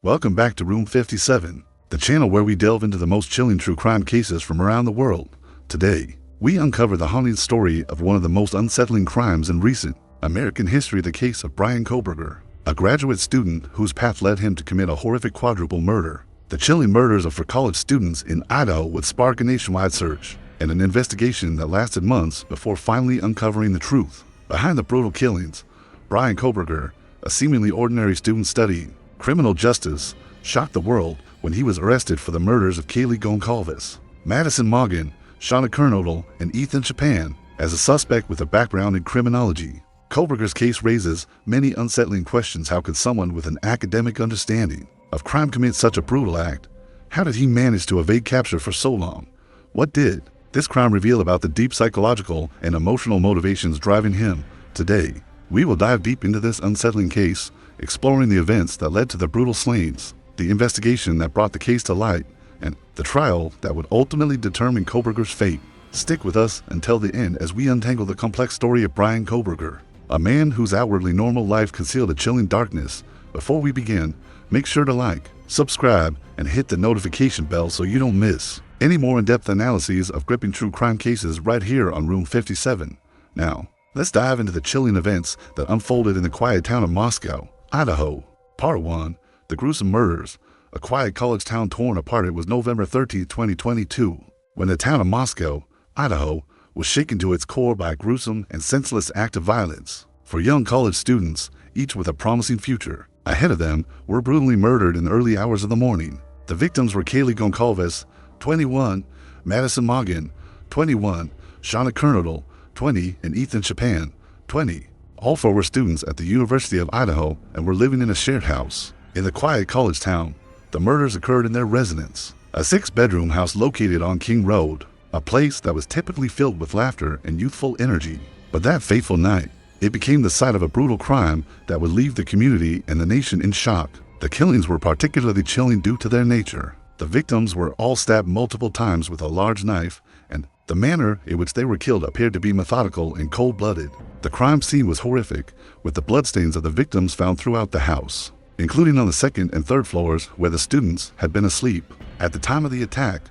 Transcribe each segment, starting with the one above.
Welcome back to Room 57, the channel where we delve into the most chilling true crime cases from around the world. Today, we uncover the haunting story of one of the most unsettling crimes in recent American history, the case of Bryan Kohberger, a graduate student whose path led him to commit a horrific quadruple murder. The chilling murders of 4 college students in Idaho would spark a nationwide search and an investigation that lasted months before finally uncovering the truth. Behind the brutal killings, Bryan Kohberger, a seemingly ordinary student studying criminal justice, shocked the world when he was arrested for the murders of Kaylee Goncalves, Madison Morgan, Shauna Kernodle, and Ethan Chapin as a suspect with a background in criminology. Kohberger's case raises many unsettling questions. How could someone with an academic understanding of crime commit such a brutal act? How did he manage to evade capture for so long? What did this crime reveal about the deep psychological and emotional motivations driving him? Today, we will dive deep into this unsettling case, exploring the events that led to the brutal slayings, the investigation that brought the case to light, and the trial that would ultimately determine Kohberger's fate. Stick with us until the end as we untangle the complex story of Bryan Kohberger, a man whose outwardly normal life concealed a chilling darkness. Before we begin, make sure to like, subscribe, and hit the notification bell so you don't miss any more in-depth analyses of gripping true crime cases right here on Room 57. Now, let's dive into the chilling events that unfolded in the quiet town of Moscow, Idaho. Part 1. The gruesome murders. A quiet college town torn apart. It was November 13, 2022, when the town of Moscow, Idaho, was shaken to its core by a gruesome and senseless act of violence. 4 young college students, each with a promising future ahead of them, were brutally murdered in the early hours of the morning. The victims were Kaylee Goncalves, 21, Madison Morgan, 21, Shauna Kernodle, 20, and Ethan Chapin, 20. All 4 were students at the University of Idaho and were living in a shared house. In the quiet college town, the murders occurred in their residence, a 6-bedroom house located on King Road, a place that was typically filled with laughter and youthful energy. But that fateful night, it became the site of a brutal crime that would leave the community and the nation in shock. The killings were particularly chilling due to their nature. The victims were all stabbed multiple times with a large knife, and the manner in which they were killed appeared to be methodical and cold-blooded. The crime scene was horrific, with the bloodstains of the victims found throughout the house, including on the 2nd and 3rd floors where the students had been asleep. At the time of the attack,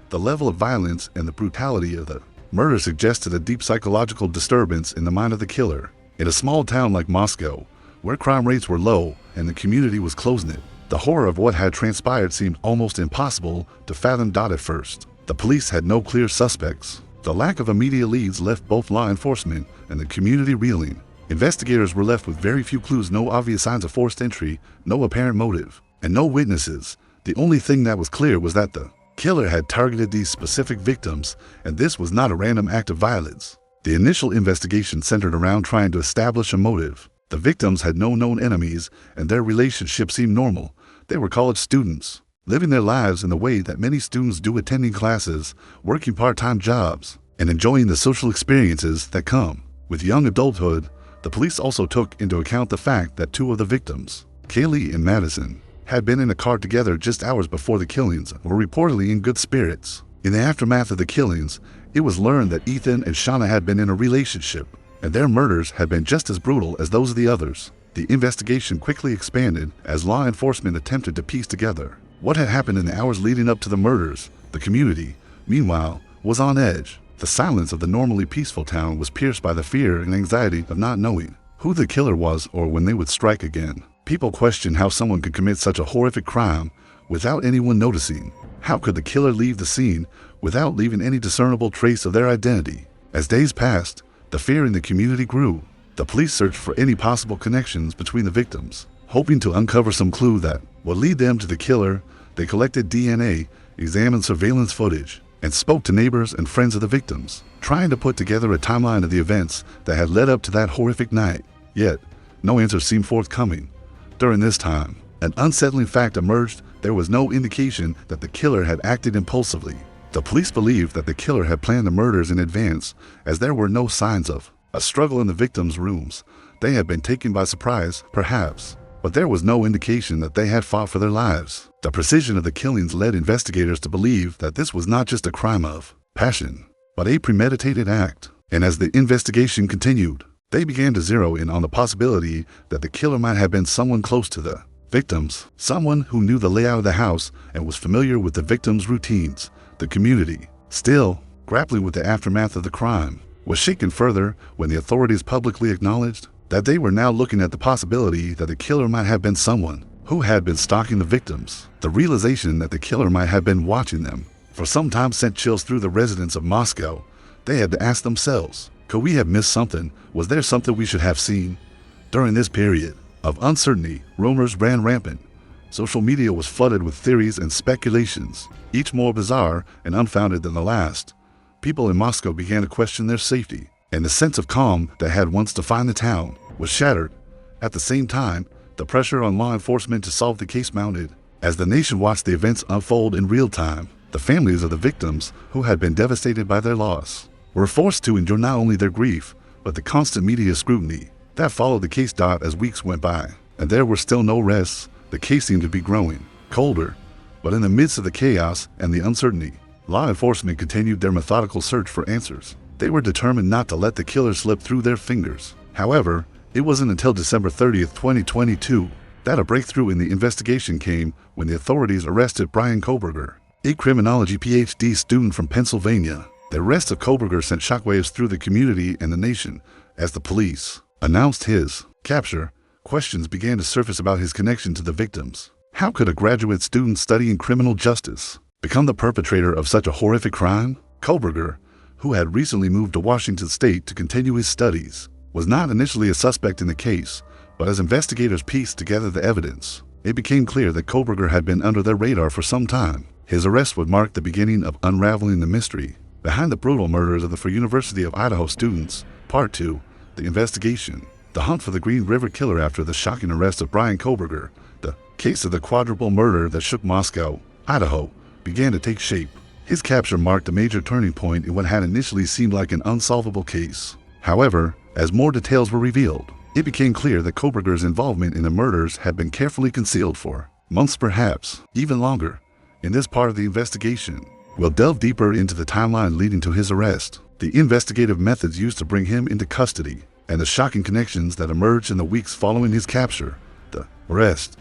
the level of violence and the brutality of the murder suggested a deep psychological disturbance in the mind of the killer. In a small town like Moscow, where crime rates were low and the community was close-knit, the horror of what had transpired seemed almost impossible to fathom. At first, the police had no clear suspects. The lack of immediate leads left both law enforcement and the community reeling. Investigators were left with very few clues, no obvious signs of forced entry, no apparent motive, and no witnesses. The only thing that was clear was that the killer had targeted these specific victims, and this was not a random act of violence. The initial investigation centered around trying to establish a motive. The victims had no known enemies, and their relationship seemed normal. They were college students, living their lives in the way that many students do, attending classes, working part-time jobs, and enjoying the social experiences that come with young adulthood. The police also took into account the fact that 2 of the victims, Kaylee and Madison, had been in a car together just hours before the killings and were reportedly in good spirits. In the aftermath of the killings, it was learned that Ethan and Shauna had been in a relationship, and their murders had been just as brutal as those of the others. The investigation quickly expanded as law enforcement attempted to piece together what had happened in the hours leading up to the murders. The community, meanwhile, was on edge. The silence of the normally peaceful town was pierced by the fear and anxiety of not knowing who the killer was or when they would strike again. People questioned how someone could commit such a horrific crime without anyone noticing. How could the killer leave the scene without leaving any discernible trace of their identity? As days passed, the fear in the community grew. The police searched for any possible connections between the victims, hoping to uncover some clue that would lead them to the killer. They collected DNA, examined surveillance footage, and spoke to neighbors and friends of the victims, trying to put together a timeline of the events that had led up to that horrific night. Yet, no answers seemed forthcoming. During this time, an unsettling fact emerged. There was no indication that the killer had acted impulsively. The police believed that the killer had planned the murders in advance, as there were no signs of a struggle in the victims' rooms. They had been taken by surprise, perhaps, but there was no indication that they had fought for their lives. The precision of the killings led investigators to believe that this was not just a crime of passion, but a premeditated act. And as the investigation continued, they began to zero in on the possibility that the killer might have been someone close to the Victims: someone who knew the layout of the house and was familiar with the victim's routines. The community, still grappling with the aftermath of the crime, was shaken further when the authorities publicly acknowledged that they were now looking at the possibility that the killer might have been someone who had been stalking the victims. The realization that the killer might have been watching them for some time sent chills through the residents of Moscow. They had to ask themselves, could we have missed something? Was there something we should have seen? During this period of uncertainty, rumors ran rampant. Social media was flooded with theories and speculations, each more bizarre and unfounded than the last. People in Moscow began to question their safety, and the sense of calm that had once defined the town was shattered. At the same time, the pressure on law enforcement to solve the case mounted. As the nation watched the events unfold in real time, the families of the victims, who had been devastated by their loss, were forced to endure not only their grief, but the constant media scrutiny that followed the case. As weeks went by, and there were still no arrests, the case seemed to be growing colder. But in the midst of the chaos and the uncertainty, law enforcement continued their methodical search for answers. They were determined not to let the killer slip through their fingers. However, it wasn't until December 30th, 2022, that a breakthrough in the investigation came when the authorities arrested Bryan Kohberger, a criminology PhD student from Pennsylvania. The arrest of Kohberger sent shockwaves through the community and the nation. As the police announced his capture, questions began to surface about his connection to the victims. How could a graduate student studying criminal justice become the perpetrator of such a horrific crime? Kohberger, who had recently moved to Washington State to continue his studies, was not initially a suspect in the case, but as investigators pieced together the evidence, it became clear that Kohberger had been under their radar for some time. His arrest would mark the beginning of unraveling the mystery behind the brutal murders of the University of Idaho students. Part 2. The investigation. The hunt for the Green River Killer. After the shocking arrest of Bryan Kohberger, the case of the quadruple murder that shook Moscow, Idaho, began to take shape. His capture marked a major turning point in what had initially seemed like an unsolvable case. However, as more details were revealed, it became clear that Kohberger's involvement in the murders had been carefully concealed for months, perhaps even longer. In this part of the investigation, we'll delve deeper into the timeline leading to his arrest, the investigative methods used to bring him into custody, and the shocking connections that emerged in the weeks following his capture. The arrest.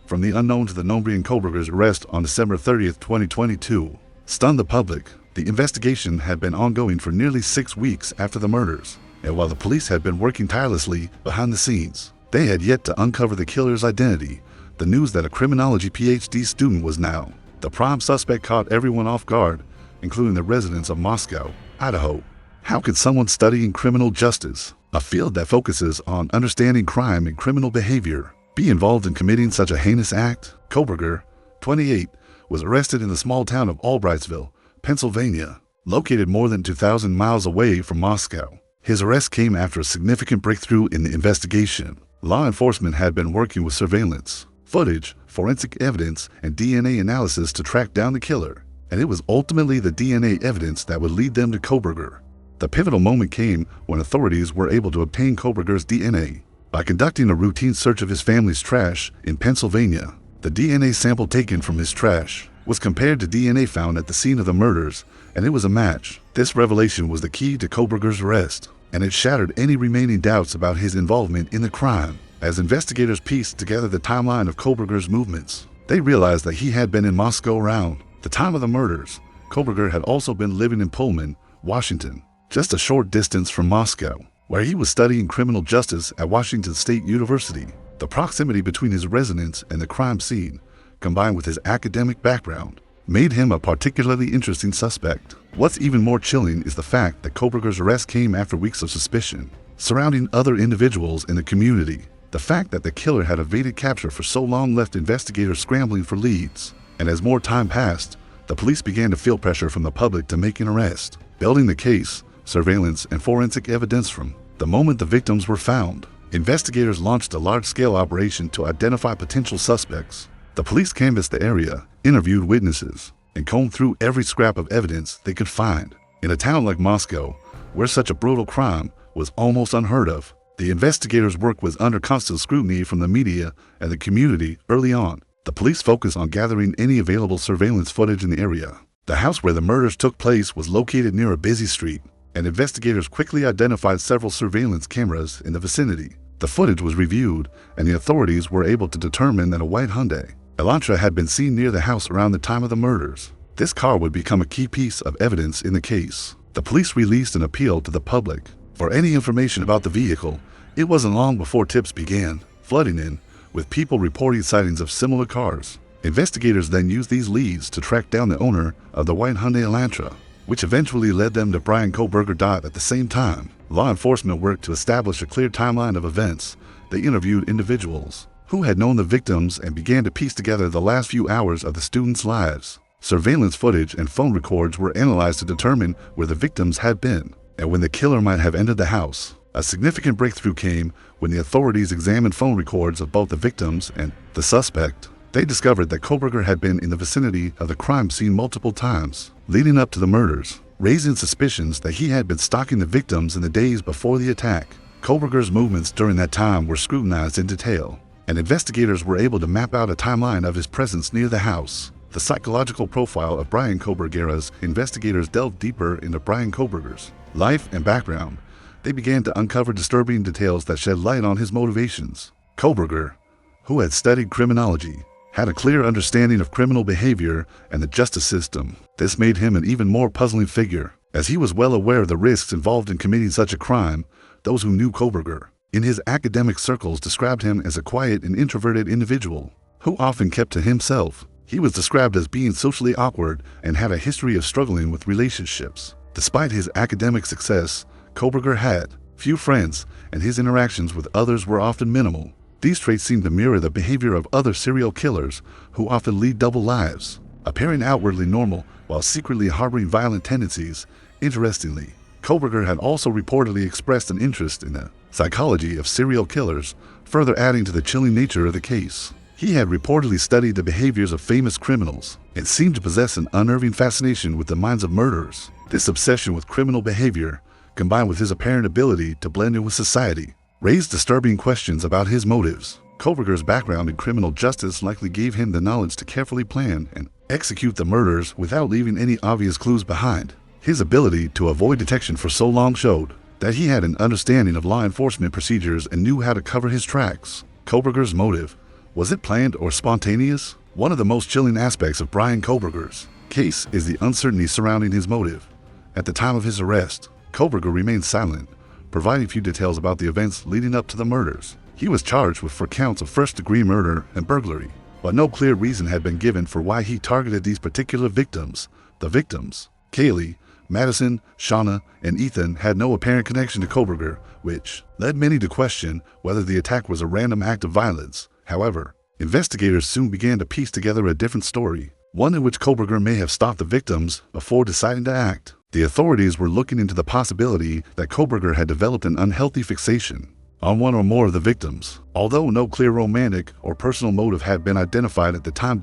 From the unknown to the known. Bryan Kohberger's arrest on December 30th, 2022, stunned the public. The investigation had been ongoing for nearly 6 weeks after the murders, and while the police had been working tirelessly behind the scenes, they had yet to uncover the killer's identity. The news that a criminology PhD student was now the prime suspect caught everyone off guard, including the residents of Moscow, Idaho. How could someone studying criminal justice, a field that focuses on understanding crime and criminal behavior, be involved in committing such a heinous act? Kohberger, 28, was arrested in the small town of Albrightsville, Pennsylvania, located more than 2,000 miles away from Moscow. His arrest came after a significant breakthrough in the investigation. Law enforcement had been working with surveillance footage, forensic evidence, and DNA analysis to track down the killer, and it was ultimately the DNA evidence that would lead them to Kohberger. The pivotal moment came when authorities were able to obtain Kohberger's DNA. By conducting a routine search of his family's trash in Pennsylvania, the DNA sample taken from his trash was compared to DNA found at the scene of the murders, and it was a match. This revelation was the key to Kohberger's arrest, and it shattered any remaining doubts about his involvement in the crime. As investigators pieced together the timeline of Kohberger's movements, they realized that he had been in Moscow around the time of the murders. Kohberger had also been living in Pullman, Washington, just a short distance from Moscow, where he was studying criminal justice at Washington State University. The proximity between his residence and the crime scene, combined with his academic background, made him a particularly interesting suspect. What's even more chilling is the fact that Kohberger's arrest came after weeks of suspicion surrounding other individuals in the community. The fact that the killer had evaded capture for so long left investigators scrambling for leads, and as more time passed, the police began to feel pressure from the public to make an arrest. Building the case, surveillance, and forensic evidence. From the moment the victims were found, investigators launched a large-scale operation to identify potential suspects. The police canvassed the area, interviewed witnesses, and combed through every scrap of evidence they could find. In a town like Moscow, where such a brutal crime was almost unheard of, the investigators' work was under constant scrutiny from the media and the community. Early on, the police focused on gathering any available surveillance footage in the area. The house where the murders took place was located near a busy street, and investigators quickly identified several surveillance cameras in the vicinity. The footage was reviewed, and the authorities were able to determine that a white Hyundai Elantra had been seen near the house around the time of the murders. This car would become a key piece of evidence in the case. The police released an appeal to the public for any information about the vehicle. It wasn't long before tips began flooding in, with people reporting sightings of similar cars. Investigators then used these leads to track down the owner of the white Hyundai Elantra, which eventually led them to Bryan Kohberger. At the same time, law enforcement worked to establish a clear timeline of events. They interviewed individuals who had known the victims and began to piece together the last few hours of the students' lives. Surveillance footage and phone records were analyzed to determine where the victims had been and when the killer might have entered the house. A significant breakthrough came when the authorities examined phone records of both the victims and the suspect. They discovered that Kohberger had been in the vicinity of the crime scene multiple times leading up to the murders, raising suspicions that he had been stalking the victims in the days before the attack. Kohberger's movements during that time were scrutinized in detail, and investigators were able to map out a timeline of his presence near the house. The psychological profile of Bryan Kohberger. Investigators delved deeper into Bryan Kohberger's life and background. They began to uncover disturbing details that shed light on his motivations. Kohberger, who had studied criminology, had a clear understanding of criminal behavior and the justice system. This made him an even more puzzling figure, as he was well aware of the risks involved in committing such a crime. Those who knew Kohberger in his academic circles described him as a quiet and introverted individual who often kept to himself. He was described as being socially awkward and had a history of struggling with relationships. Despite his academic success, Kohberger had few friends, and his interactions with others were often minimal. These traits seem to mirror the behavior of other serial killers who often lead double lives, appearing outwardly normal while secretly harboring violent tendencies. Interestingly, Kohberger had also reportedly expressed an interest in the psychology of serial killers, further adding to the chilling nature of the case. He had reportedly studied the behaviors of famous criminals and seemed to possess an unnerving fascination with the minds of murderers. This obsession with criminal behavior, combined with his apparent ability to blend in with society, raised disturbing questions about his motives. Kohberger's background in criminal justice likely gave him the knowledge to carefully plan and execute the murders without leaving any obvious clues behind. His ability to avoid detection for so long showed that he had an understanding of law enforcement procedures and knew how to cover his tracks. Kohberger's motive, was it planned or spontaneous? One of the most chilling aspects of Bryan Kohberger's case is the uncertainty surrounding his motive. At the time of his arrest, Kohberger remained silent, providing few details about the events leading up to the murders. He was charged with 4 counts of first-degree murder and burglary, but no clear reason had been given for why he targeted these particular victims. The victims, Kaylee, Madison, Shauna, and Ethan, had no apparent connection to Kohberger, which led many to question whether the attack was a random act of violence. However, investigators soon began to piece together a different story, one in which Kohberger may have stalked the victims before deciding to act. The authorities were looking into the possibility that Kohberger had developed an unhealthy fixation on one or more of the victims. Although no clear romantic or personal motive had been identified at the time,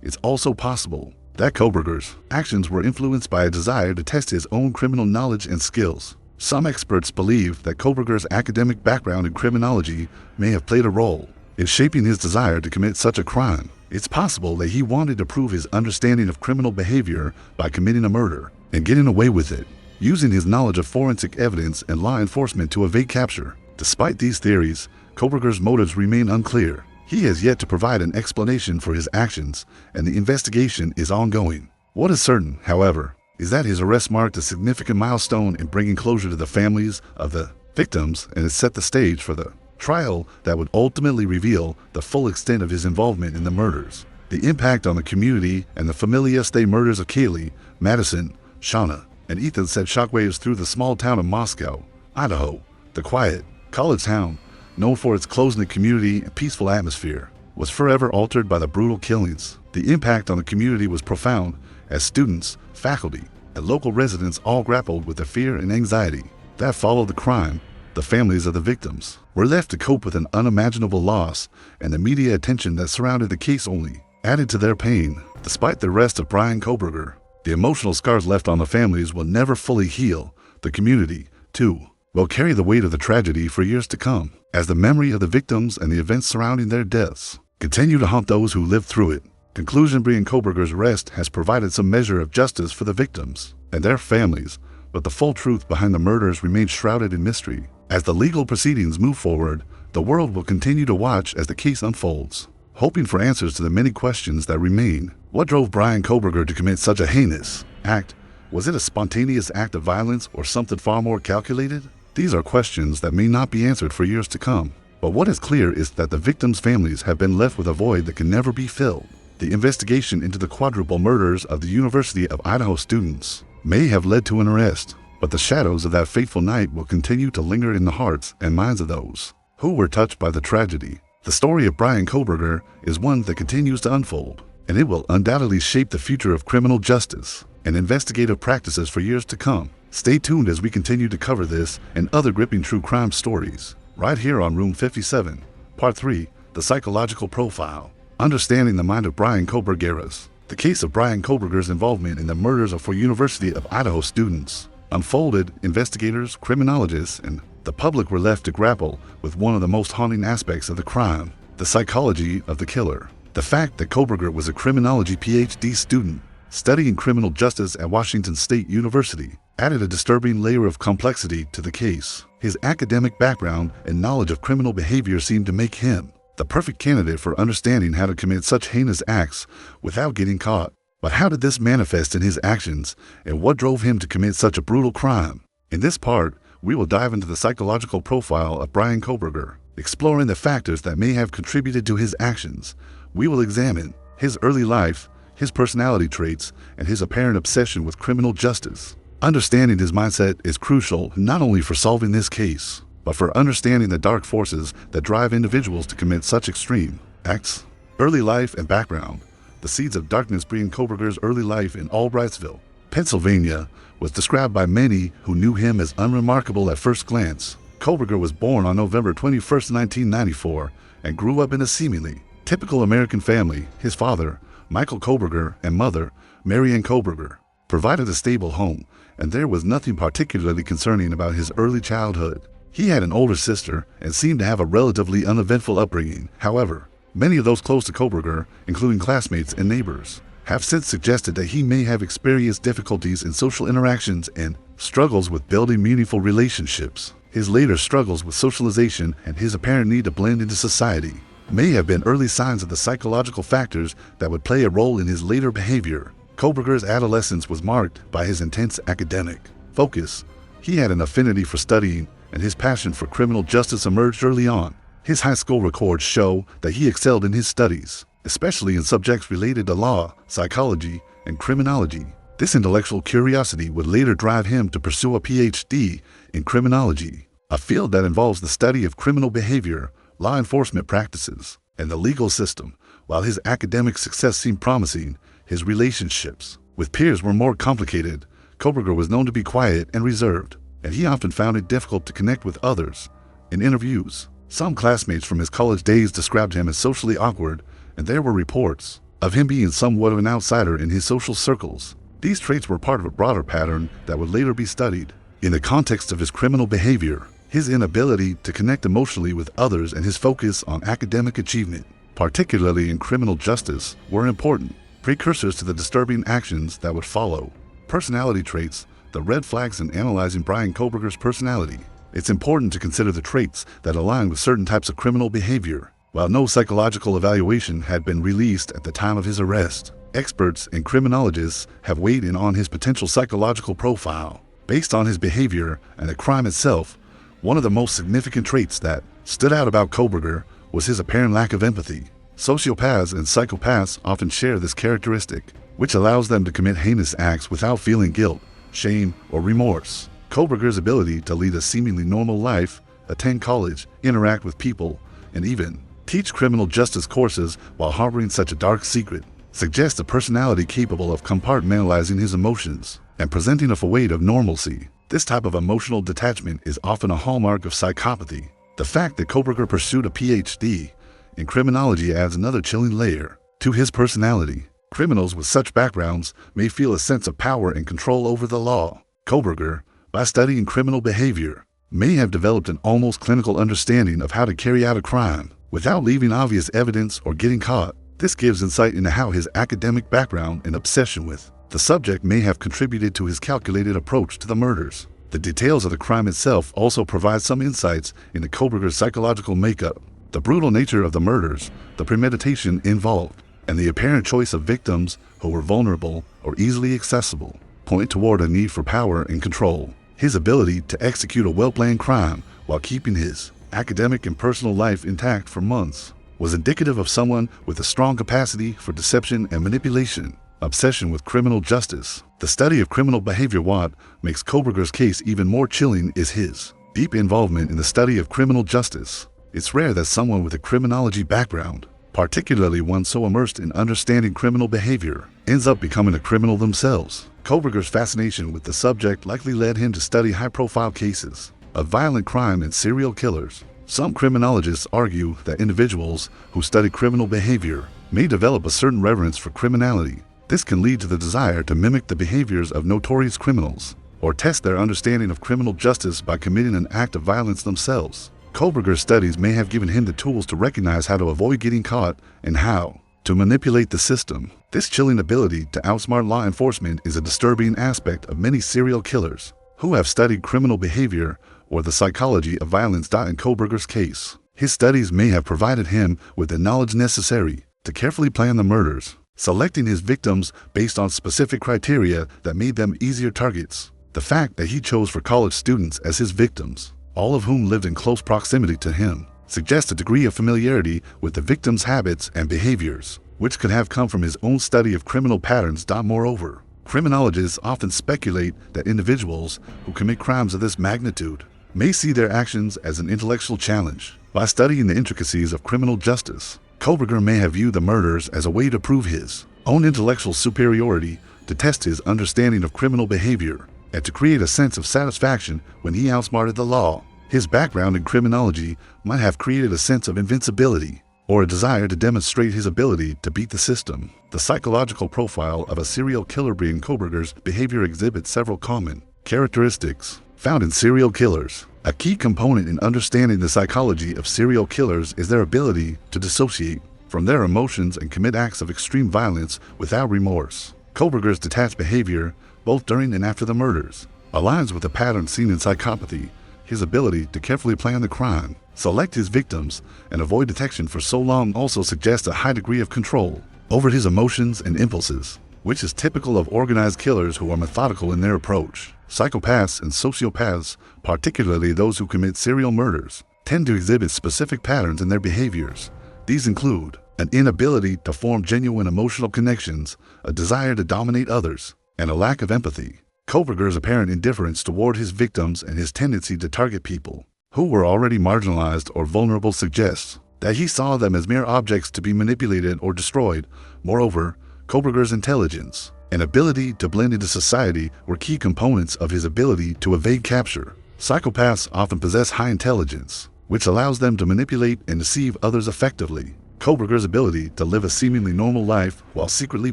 it's also possible that Kohberger's actions were influenced by a desire to test his own criminal knowledge and skills. Some experts believe that Kohberger's academic background in criminology may have played a role in shaping his desire to commit such a crime. It's possible that he wanted to prove his understanding of criminal behavior by committing a murder and getting away with it, using his knowledge of forensic evidence and law enforcement to evade capture. Despite these theories, Kohberger's motives remain unclear. He has yet to provide an explanation for his actions, and the investigation is ongoing. What is certain, however, is that his arrest marked a significant milestone in bringing closure to the families of the victims, and it set the stage for the trial that would ultimately reveal the full extent of his involvement in the murders. The impact on the community and the Familia State murders of Kaylee, Madison, Shauna, and Ethan sent shockwaves through the small town of Moscow, Idaho. The quiet, college town, known for its close-knit community and peaceful atmosphere, was forever altered by the brutal killings. The impact on the community was profound, as students, faculty, and local residents all grappled with the fear and anxiety that followed the crime. The families of the victims were left to cope with an unimaginable loss, and the media attention that surrounded the case only added to their pain. Despite the arrest of Bryan Kohberger, the emotional scars left on the families will never fully heal. The community, too, will carry the weight of the tragedy for years to come, as the memory of the victims and the events surrounding their deaths continue to haunt those who lived through it. Conclusion: Bryan Kohberger's arrest has provided some measure of justice for the victims and their families, but the full truth behind the murders remains shrouded in mystery. As the legal proceedings move forward, the world will continue to watch as the case unfolds, hoping for answers to the many questions that remain. What drove Bryan Kohberger to commit such a heinous act? Was it a spontaneous act of violence or something far more calculated? These are questions that may not be answered for years to come. But what is clear is that the victims' families have been left with a void that can never be filled. The investigation into the quadruple murders of the University of Idaho students may have led to an arrest, but the shadows of that fateful night will continue to linger in the hearts and minds of those who were touched by the tragedy. The story of Bryan Kohberger is one that continues to unfold, and it will undoubtedly shape the future of criminal justice and investigative practices for years to come. Stay tuned as we continue to cover this and other gripping true crime stories, right here on Room 57, Part 3, The Psychological Profile. Understanding the mind of Bryan Kohberger. The case of Bryan Kohberger's involvement in the murders of 4 University of Idaho students unfolded. Investigators, criminologists, and the public were left to grapple with one of the most haunting aspects of the crime: the psychology of the killer. The fact that Kohberger was a criminology PhD student studying criminal justice at Washington State University added a disturbing layer of complexity to the case. His academic background and knowledge of criminal behavior seemed to make him the perfect candidate for understanding how to commit such heinous acts without getting caught. But how did this manifest in his actions, and what drove him to commit such a brutal crime? In this part, we will dive into the psychological profile of Bryan Kohberger, exploring the factors that may have contributed to his actions. We will examine his early life, his personality traits, and his apparent obsession with criminal justice. Understanding his mindset is crucial not only for solving this case, but for understanding the dark forces that drive individuals to commit such extreme acts. Early life and background. The seeds of darkness. Bryan Kohberger's early life in Albrightsville, Pennsylvania, was described by many who knew him as unremarkable at first glance. Kohberger was born on November 21, 1994, and grew up in a seemingly typical American family. His father, Michael Kohberger, and mother, Marianne Kohberger, provided a stable home, and there was nothing particularly concerning about his early childhood. He had an older sister and seemed to have a relatively uneventful upbringing. However, many of those close to Kohberger, including classmates and neighbors, have since suggested that he may have experienced difficulties in social interactions and struggles with building meaningful relationships. His later struggles with socialization and his apparent need to blend into society may have been early signs of the psychological factors that would play a role in his later behavior. Kohberger's adolescence was marked by his intense academic focus. He had an affinity for studying, and his passion for criminal justice emerged early on. His high school records show that he excelled in his studies, especially in subjects related to law, psychology, and criminology. This intellectual curiosity would later drive him to pursue a PhD in criminology, a field that involves the study of criminal behavior, law enforcement practices, and the legal system. While his academic success seemed promising, his relationships with peers were more complicated. Kohberger was known to be quiet and reserved, and he often found it difficult to connect with others. In interviews, some classmates from his college days described him as socially awkward, and there were reports of him being somewhat of an outsider in his social circles. These traits were part of a broader pattern that would later be studied. In the context of his criminal behavior, his inability to connect emotionally with others and his focus on academic achievement, particularly in criminal justice, were important precursors to the disturbing actions that would follow. Personality traits. The red flags in analyzing Bryan Kohberger's personality. It's important to consider the traits that align with certain types of criminal behavior. While no psychological evaluation had been released at the time of his arrest, experts and criminologists have weighed in on his potential psychological profile. Based on his behavior and the crime itself, one of the most significant traits that stood out about Kohberger was his apparent lack of empathy. Sociopaths and psychopaths often share this characteristic, which allows them to commit heinous acts without feeling guilt, shame, or remorse. Kohberger's ability to lead a seemingly normal life, attend college, interact with people, and even teach criminal justice courses while harboring such a dark secret suggests a personality capable of compartmentalizing his emotions and presenting a facade of normalcy. This type of emotional detachment is often a hallmark of psychopathy. The fact that Kohberger pursued a PhD in criminology adds another chilling layer to his personality. Criminals with such backgrounds may feel a sense of power and control over the law. Kohberger, by studying criminal behavior, may have developed an almost clinical understanding of how to carry out a crime without leaving obvious evidence or getting caught. This gives insight into how his academic background and obsession with the subject may have contributed to his calculated approach to the murders. The details of the crime itself also provide some insights into Kohberger's psychological makeup. The brutal nature of the murders, the premeditation involved, and the apparent choice of victims who were vulnerable or easily accessible point toward a need for power and control. His ability to execute a well-planned crime while keeping his academic and personal life intact for months was indicative of someone with a strong capacity for deception and manipulation. Obsession with criminal justice. The study of criminal behavior. What makes Kohberger's case even more chilling is his deep involvement in the study of criminal justice. It's rare that someone with a criminology background, particularly one so immersed in understanding criminal behavior, ends up becoming a criminal themselves. Kohberger's fascination with the subject likely led him to study high-profile cases of violent crime and serial killers. Some criminologists argue that individuals who study criminal behavior may develop a certain reverence for criminality. This can lead to the desire to mimic the behaviors of notorious criminals or test their understanding of criminal justice by committing an act of violence themselves. Kohberger's studies may have given him the tools to recognize how to avoid getting caught and how to manipulate the system. This chilling ability to outsmart law enforcement is a disturbing aspect of many serial killers who have studied criminal behavior or the psychology of violence. In Kohberger's case, his studies may have provided him with the knowledge necessary to carefully plan the murders, selecting his victims based on specific criteria that made them easier targets. The fact that he chose for college students as his victims, all of whom lived in close proximity to him, suggests a degree of familiarity with the victim's habits and behaviors, which could have come from his own study of criminal patterns. Moreover, criminologists often speculate that individuals who commit crimes of this magnitude may see their actions as an intellectual challenge. By studying the intricacies of criminal justice, Kohberger may have viewed the murders as a way to prove his own intellectual superiority, to test his understanding of criminal behavior, and to create a sense of satisfaction when he outsmarted the law. His background in criminology might have created a sense of invincibility or a desire to demonstrate his ability to beat the system. The psychological profile of a serial killer. Bryan Kohberger's behavior exhibits several common characteristics found in serial killers. A key component in understanding the psychology of serial killers is their ability to dissociate from their emotions and commit acts of extreme violence without remorse. Kohberger's detached behavior, both during and after the murders, aligns with a pattern seen in psychopathy. His ability to carefully plan the crime, select his victims, and avoid detection for so long also suggests a high degree of control over his emotions and impulses, which is typical of organized killers who are methodical in their approach. Psychopaths and sociopaths, particularly those who commit serial murders, tend to exhibit specific patterns in their behaviors. These include an inability to form genuine emotional connections, a desire to dominate others, and a lack of empathy. Kohberger's apparent indifference toward his victims and his tendency to target people who were already marginalized or vulnerable suggests that he saw them as mere objects to be manipulated or destroyed. Moreover, Kohberger's intelligence and ability to blend into society were key components of his ability to evade capture. Psychopaths often possess high intelligence, which allows them to manipulate and deceive others effectively. Kohberger's ability to live a seemingly normal life while secretly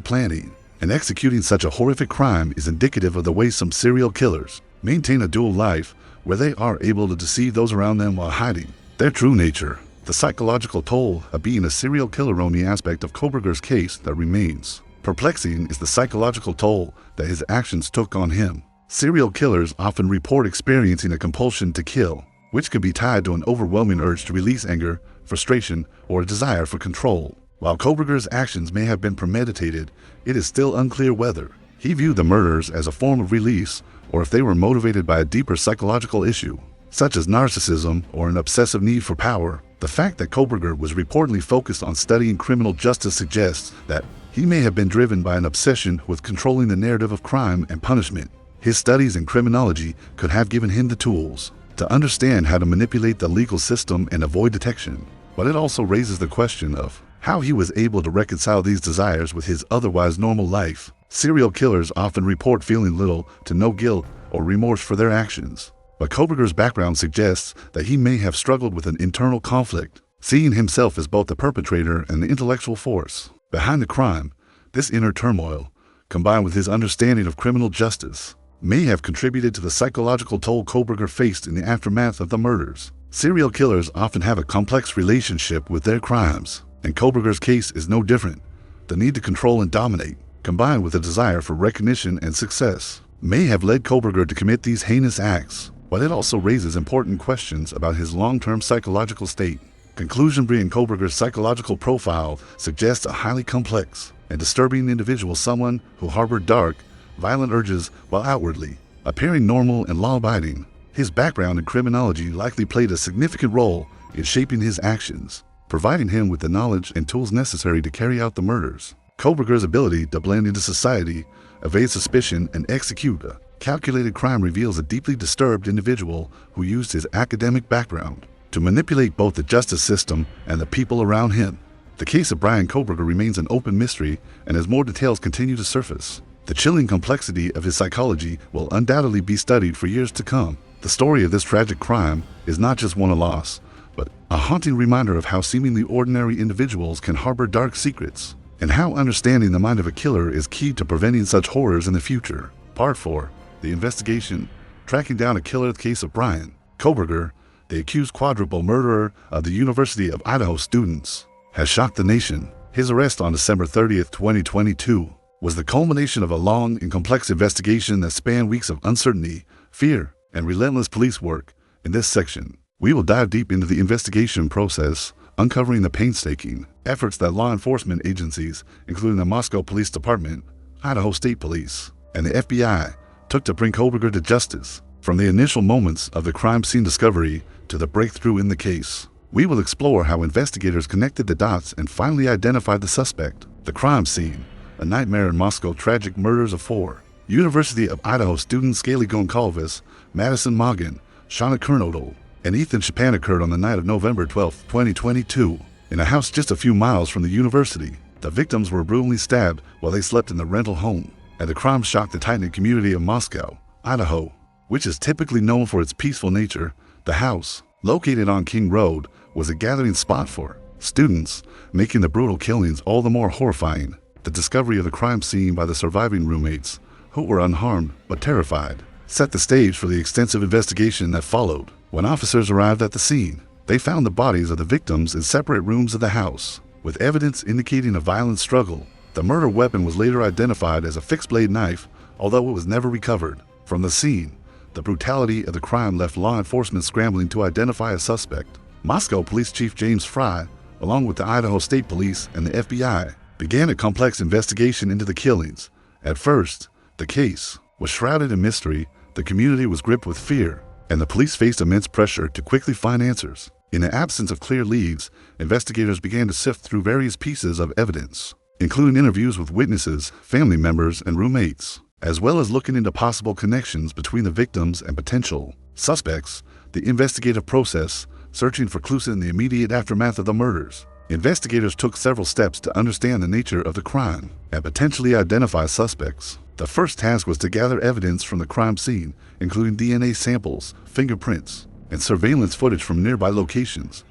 planning and executing such a horrific crime is indicative of the way some serial killers maintain a dual life, where they are able to deceive those around them while hiding their true nature. The psychological toll of being a serial killer. Only aspect of Kohberger's case that remains perplexing is the psychological toll that his actions took on him. Serial killers often report experiencing a compulsion to kill, which can be tied to an overwhelming urge to release anger, frustration, or a desire for control. While Kohberger's actions may have been premeditated, it is still unclear whether he viewed the murders as a form of release or if they were motivated by a deeper psychological issue, such as narcissism or an obsessive need for power. The fact that Kohberger was reportedly focused on studying criminal justice suggests that he may have been driven by an obsession with controlling the narrative of crime and punishment. His studies in criminology could have given him the tools to understand how to manipulate the legal system and avoid detection, but it also raises the question of how he was able to reconcile these desires with his otherwise normal life. Serial killers often report feeling little to no guilt or remorse for their actions, but Kohberger's background suggests that he may have struggled with an internal conflict, seeing himself as both the perpetrator and the intellectual force behind the crime. This inner turmoil, combined with his understanding of criminal justice, may have contributed to the psychological toll Kohberger faced in the aftermath of the murders. Serial killers often have a complex relationship with their crimes, and Kohberger's case is no different. The need to control and dominate, combined with a desire for recognition and success, may have led Kohberger to commit these heinous acts, but it also raises important questions about his long-term psychological state. Conclusion: Bryan Kohberger's psychological profile suggests a highly complex and disturbing individual, someone who harbored dark, violent urges while outwardly appearing normal and law-abiding. His background in criminology likely played a significant role in shaping his actions, providing him with the knowledge and tools necessary to carry out the murders. Kohberger's ability to blend into society, evade suspicion, and execute a calculated crime reveals a deeply disturbed individual who used his academic background to manipulate both the justice system and the people around him. The case of Bryan Kohberger remains an open mystery, and as more details continue to surface, the chilling complexity of his psychology will undoubtedly be studied for years to come. The story of this tragic crime is not just one of loss, but a haunting reminder of how seemingly ordinary individuals can harbor dark secrets, and how understanding the mind of a killer is key to preventing such horrors in the future. Part 4. The investigation. Tracking down a killer. The case of Bryan Kohberger, the accused quadruple murderer of the University of Idaho students, has shocked the nation. His arrest on December 30th, 2022, was the culmination of a long and complex investigation that spanned weeks of uncertainty, fear, and relentless police work. In this section, we will dive deep into the investigation process, uncovering the painstaking efforts that law enforcement agencies, including the Moscow Police Department, Idaho State Police, and the FBI, took to bring Kohberger to justice. From the initial moments of the crime scene discovery to the breakthrough in the case, we will explore how investigators connected the dots and finally identified the suspect. The crime scene: a nightmare in Moscow. Tragic murders of 4 University of Idaho students Scaly Goncalves, Madison Morgan, Shauna Kernodle, and Ethan Chapin occurred on the night of November 12, 2022, in a house just a few miles from the university. The victims were brutally stabbed while they slept in the rental home, and the crime shocked the tight-knit community of Moscow, Idaho, which is typically known for its peaceful nature. The house, located on King Road, was a gathering spot for students, making the brutal killings all the more horrifying. The discovery of the crime scene by the surviving roommates, who were unharmed but terrified, set the stage for the extensive investigation that followed. When officers arrived at the scene, they found the bodies of the victims in separate rooms of the house, with evidence indicating a violent struggle. The murder weapon was later identified as a fixed-blade knife, although it was never recovered. From the scene, the brutality of the crime left law enforcement scrambling to identify a suspect. Moscow Police Chief James Fry, along with the Idaho State Police and the FBI, began a complex investigation into the killings. At first, the case was shrouded in mystery, the community was gripped with fear, and the police faced immense pressure to quickly find answers. In the absence of clear leads, investigators began to sift through various pieces of evidence, including interviews with witnesses, family members, and roommates, as well as looking into possible connections between the victims and potential suspects. The investigative process, searching for clues in the immediate aftermath of the murders. Investigators took several steps to understand the nature of the crime and potentially identify suspects. The first task was to gather evidence from the crime scene, including DNA samples, fingerprints, and surveillance footage from nearby locations.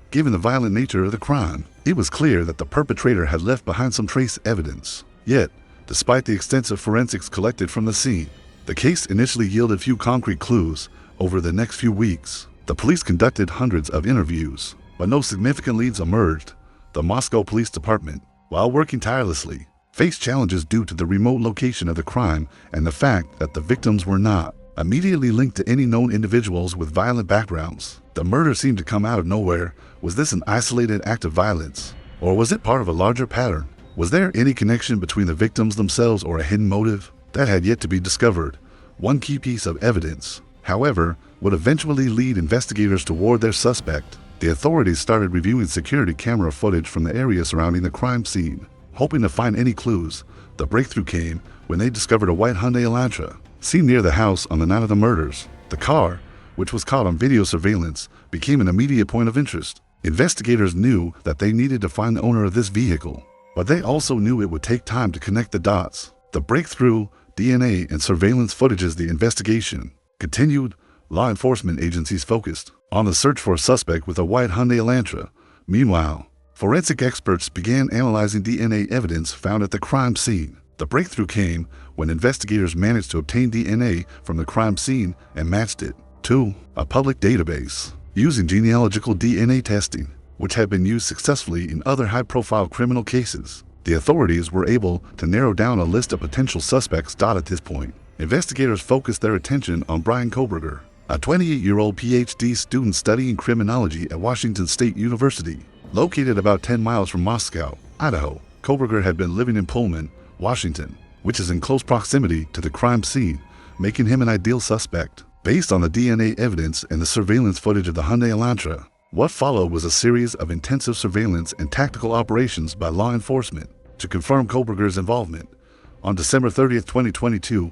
Given the violent nature of the crime, it was clear that the perpetrator had left behind some trace evidence. Yet, despite the extensive forensics collected from the scene, the case initially yielded few concrete clues. Over the next few weeks, the police conducted hundreds of interviews, but no significant leads emerged. The Moscow Police Department, while working tirelessly, faced challenges due to the remote location of the crime and the fact that the victims were not immediately linked to any known individuals with violent backgrounds. The murder seemed to come out of nowhere. Was this an isolated act of violence, or was it part of a larger pattern? Was there any connection between the victims themselves or a hidden motive? That had yet to be discovered. One key piece of evidence, however, would eventually lead investigators toward their suspect. The authorities started reviewing security camera footage from the area surrounding the crime scene, hoping to find any clues. The breakthrough came when they discovered a white Hyundai Elantra seen near the house on the night of the murders. The car, which was caught on video surveillance, became an immediate point of interest. Investigators knew that they needed to find the owner of this vehicle, but they also knew it would take time to connect the dots. The breakthrough, DNA, and surveillance footage as the investigation continued. Law enforcement agencies focused on the search for a suspect with a white Hyundai Elantra. Meanwhile, forensic experts began analyzing DNA evidence found at the crime scene. The breakthrough came when investigators managed to obtain DNA from the crime scene and matched it to a public database using genealogical DNA testing, which had been used successfully in other high-profile criminal cases. The authorities were able to narrow down a list of potential suspects. At this point, investigators focused their attention on Bryan Kohberger, a 28-year-old PhD student studying criminology at Washington State University. Located about 10 miles from Moscow, Idaho, Kohberger had been living in Pullman, Washington, which is in close proximity to the crime scene, making him an ideal suspect. Based on the DNA evidence and the surveillance footage of the Hyundai Elantra, what followed was a series of intensive surveillance and tactical operations by law enforcement to confirm Kohberger's involvement. On December 30, 2022,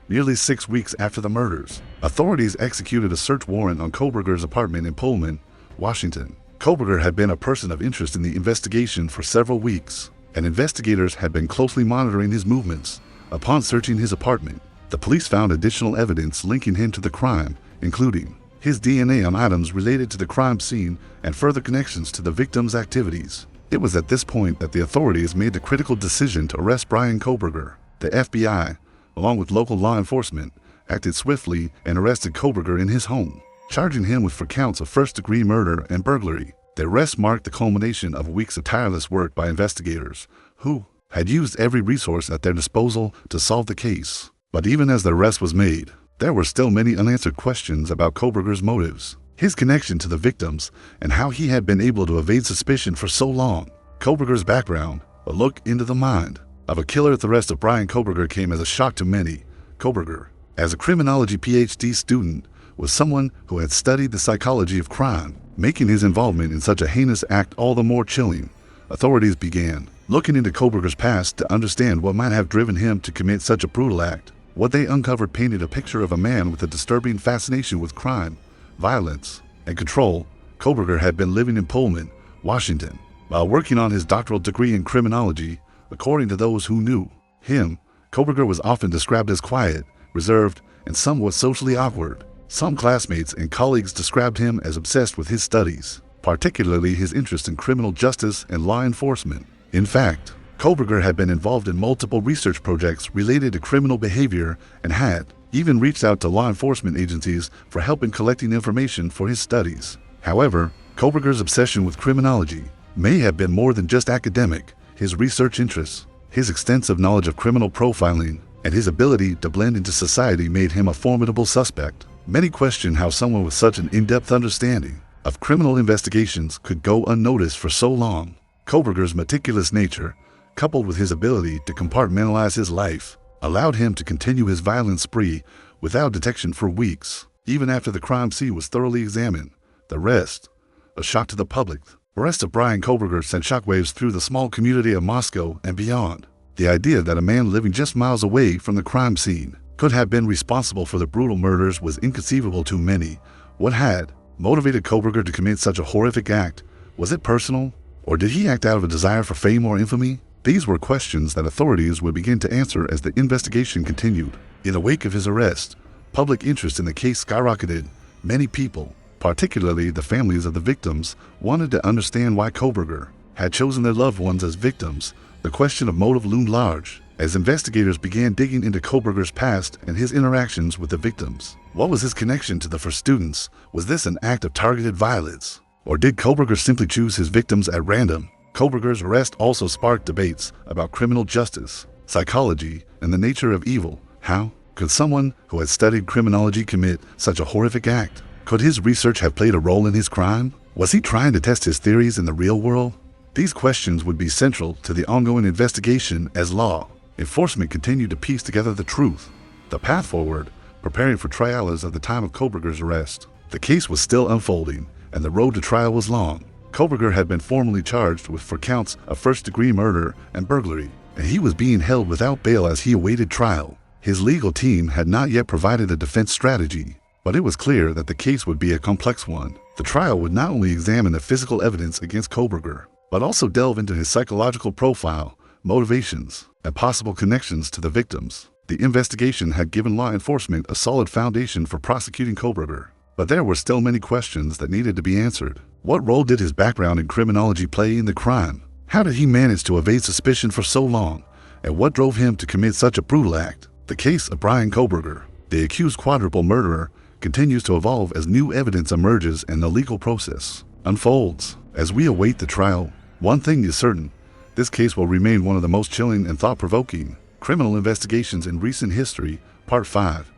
nearly 6 weeks after the murders, authorities executed a search warrant on Kohberger's apartment in Pullman, Washington. Kohberger had been a person of interest in the investigation for several weeks, and investigators had been closely monitoring his movements. Upon searching his apartment, the police found additional evidence linking him to the crime, including his DNA on items related to the crime scene and further connections to the victim's activities. It was at this point that the authorities made the critical decision to arrest Bryan Kohberger. The FBI, along with local law enforcement, acted swiftly and arrested Kohberger in his home, charging him with 4 counts of first-degree murder and burglary. The arrest marked the culmination of weeks of tireless work by investigators, who had used every resource at their disposal to solve the case. But even as the arrest was made, there were still many unanswered questions about Kohberger's motives, his connection to the victims, and how he had been able to evade suspicion for so long. Kohberger's background, a look into the mind of a killer. The arrest of Bryan Kohberger came as a shock to many. Kohberger, as a criminology PhD student, was someone who had studied the psychology of crime, making his involvement in such a heinous act all the more chilling. Authorities began looking into Kohberger's past to understand what might have driven him to commit such a brutal act. What they uncovered painted a picture of a man with a disturbing fascination with crime, violence, and control. Kohberger had been living in Pullman, Washington, while working on his doctoral degree in criminology. According to those who knew him, Kohberger was often described as quiet, reserved, and somewhat socially awkward. Some classmates and colleagues described him as obsessed with his studies, particularly his interest in criminal justice and law enforcement. In fact, Kohberger had been involved in multiple research projects related to criminal behavior and had even reached out to law enforcement agencies for help in collecting information for his studies. However, Kohberger's obsession with criminology may have been more than just academic. His research interests, his extensive knowledge of criminal profiling, and his ability to blend into society made him a formidable suspect. Many question how someone with such an in-depth understanding of criminal investigations could go unnoticed for so long. Kohberger's meticulous nature, coupled with his ability to compartmentalize his life, allowed him to continue his violent spree without detection for weeks. Even after the crime scene was thoroughly examined, the arrest, a shock to the public. The arrest of Bryan Kohberger sent shockwaves through the small community of Moscow and beyond. The idea that a man living just miles away from the crime scene could have been responsible for the brutal murders was inconceivable to many. What had motivated Kohberger to commit such a horrific act? Was it personal, or did he act out of a desire for fame or infamy? These were questions that authorities would begin to answer as the investigation continued. In the wake of his arrest, public interest in the case skyrocketed. Many people, particularly the families of the victims, wanted to understand why Kohberger had chosen their loved ones as victims. The question of motive loomed large as investigators began digging into Kohberger's past and his interactions with the victims. What was his connection to the 4 students? Was this an act of targeted violence, or did Kohberger simply choose his victims at random? Kohberger's arrest also sparked debates about criminal justice, psychology, and the nature of evil. How could someone who had studied criminology commit such a horrific act? Could his research have played a role in his crime? Was he trying to test his theories in the real world? These questions would be central to the ongoing investigation as law enforcement continued to piece together the truth. The path forward, preparing for trial as of the time of Kohberger's arrest. The case was still unfolding, and the road to trial was long. Kohberger had been formally charged with 4 counts of first-degree murder and burglary, and he was being held without bail as he awaited trial. His legal team had not yet provided a defense strategy, but it was clear that the case would be a complex one. The trial would not only examine the physical evidence against Kohberger, but also delve into his psychological profile, motivations, and possible connections to the victims. The investigation had given law enforcement a solid foundation for prosecuting Kohberger, but there were still many questions that needed to be answered. What role did his background in criminology play in the crime? How did he manage to evade suspicion for so long? And what drove him to commit such a brutal act? The case of Bryan Kohberger, the accused quadruple murderer, continues to evolve as new evidence emerges and the legal process unfolds. As we await the trial, one thing is certain: this case will remain one of the most chilling and thought-provoking criminal investigations in recent history. Part 5.